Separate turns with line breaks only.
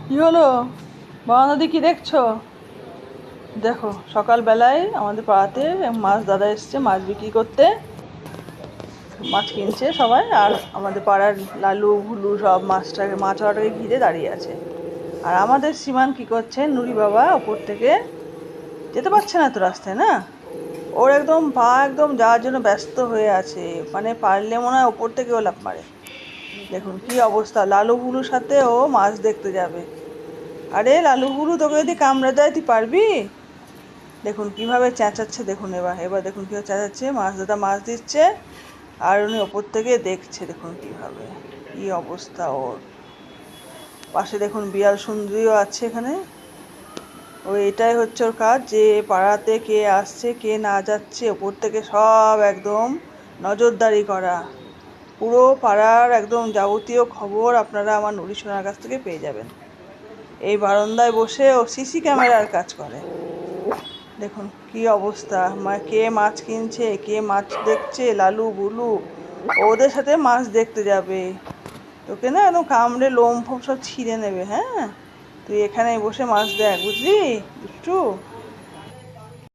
কি হলো বারান্দাদি, কি দেখছো? দেখো, সকালবেলায় আমাদের পাড়াতে মাছ দাদা এসছে মাছ বিক্রি করতে। মাছ কিনছে সবাই, আর আমাদের পাড়ার লালু ভুলু সব মাছওয়ালাটাকে ঘিরে দাঁড়িয়ে আছে। আর আমাদের সীমান কি করছে, নুরি বাবা ওপর থেকে যেতে পারছে না তো রাস্তায়, না? ওর একদম পা একদম যাওয়ার জন্য ব্যস্ত হয়ে আছে, মানে পারলে মনে হয় ওপর থেকে ও লাফ মারে। দেখুন কি অবস্থা, লালু ভুলুর সাথে ও মাছ দেখতে যাবে। আরে লালু ভুলু, তোকে যদি কামড়ে দেয় তুই পারবি? দেখুন কিভাবে চেঁচাচ্ছে, দেখুন এবার এবার দেখুন কিভাবে চেঁচাচ্ছে, মাছ দাদা মাছ দিচ্ছে আর উনি ওপর থেকে দেখছে, দেখুন কিভাবে, কি অবস্থা ওর। পাশে দেখুন বিড়াল সুন্দরীও আছে এখানে। ও এটাই হচ্ছে ওর কাজ, যে পাড়াতে কে আসছে কে না যাচ্ছে ওপর থেকে সব একদম নজরদারি করা। পুরো পাড়ার একদম যাবতীয় খবর আপনারা আমার নুরি সোনার কাছ থেকে পেয়ে যাবেন। এই বারান্দায় বসে ও সিসি ক্যামেরার কাজ করে। দেখুন কি অবস্থা, কে মাছ কিনছে কে মাছ দেখছে, লালু বুলু ওদের সাথে মাছ দেখতে যাবে। তোকে না একদম কামড়ে লোম ফোম সব ছিঁড়ে নেবে, হ্যাঁ? তুই এখানে বসে মাছ দেখ, বুঝলি দুষ্টু?